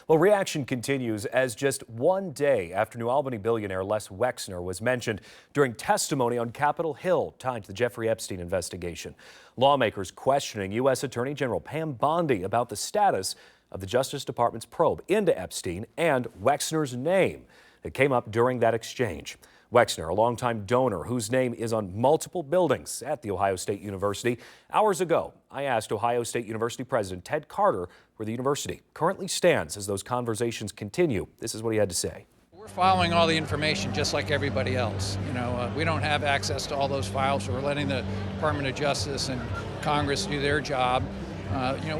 Well, reaction continues as just one day after New Albany billionaire Les Wexner was mentioned during testimony on Capitol Hill tied to the Jeffrey Epstein investigation. Lawmakers questioning U.S. Attorney General Pam Bondi about the status of the Justice Department's probe into Epstein and Wexner's name that came up during that exchange. Wexner, a longtime donor whose name is on multiple buildings at The Ohio State University. Hours ago, I asked Ohio State University President Ted Carter where the university currently stands as those conversations continue. This is what he had to say. We're following all the information just like everybody else. We don't have access to all those files, so we're letting the Department of Justice and Congress do their job.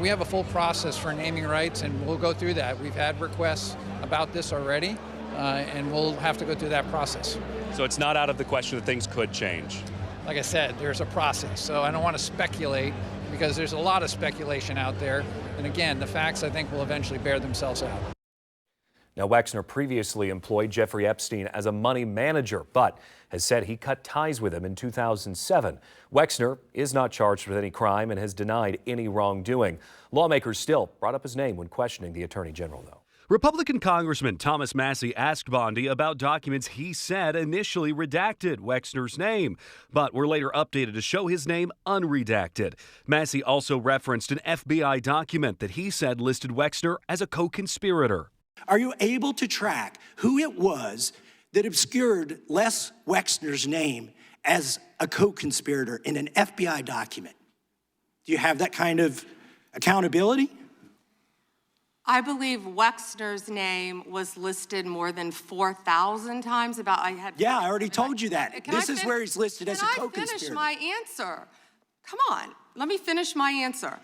We have a full process for naming rights, and we'll go through that. We've had requests about this already, and we'll have to go through that process. So it's not out of the question that things could change? Like I said, there's a process, so I don't want to speculate because there's a lot of speculation out there. And again, the facts, I think, will eventually bear themselves out. Now, Wexner previously employed Jeffrey Epstein as a money manager, but has said he cut ties with him in 2007. Wexner is not charged with any crime and has denied any wrongdoing. Lawmakers still brought up his name when questioning the Attorney General, though. Republican Congressman Thomas Massie asked Bondi about documents he said initially redacted Wexner's name, but were later updated to show his name unredacted. Massie also referenced an FBI document that he said listed Wexner as a co-conspirator. Are you able to track who it was that obscured Les Wexner's name as a co-conspirator in an FBI document? Do you have that kind of accountability? I believe Wexner's name was listed more than 4,000 times. Yeah, I already told you that. This is where he's listed as a co-conspirator. Can I finish my answer? Come on, let me finish my answer.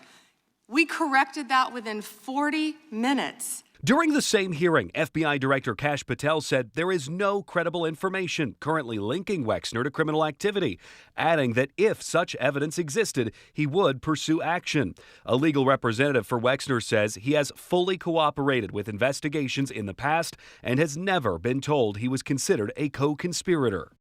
We corrected that within 40 minutes. During the same hearing, FBI Director Kash Patel said there is no credible information currently linking Wexner to criminal activity, adding that if such evidence existed, he would pursue action. A legal representative for Wexner says he has fully cooperated with investigations in the past and has never been told he was considered a co-conspirator.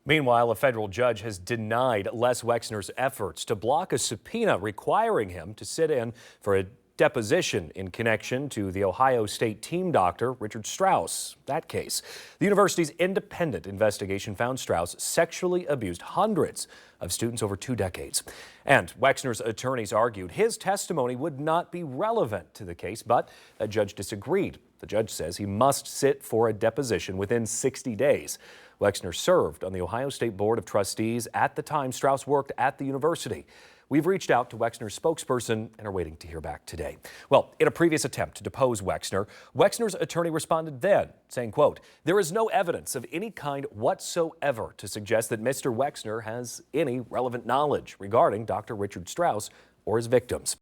Meanwhile, a federal judge has denied Les Wexner's efforts to block a subpoena requiring him to sit in for a deposition in connection to the Ohio State team doctor, Richard Strauss. That case. The university's independent investigation found Strauss sexually abused hundreds of students over 2 decades. And Wexner's attorneys argued his testimony would not be relevant to the case, but a judge disagreed. The judge says he must sit for a deposition within 60 days. Wexner served on the Ohio State Board of Trustees at the time Strauss worked at the university. We've reached out to Wexner's spokesperson and are waiting to hear back today. Well, in a previous attempt to depose Wexner, Wexner's attorney responded then, saying, quote, "There is no evidence of any kind whatsoever to suggest that Mr. Wexner has any relevant knowledge regarding Dr. Richard Strauss or his victims."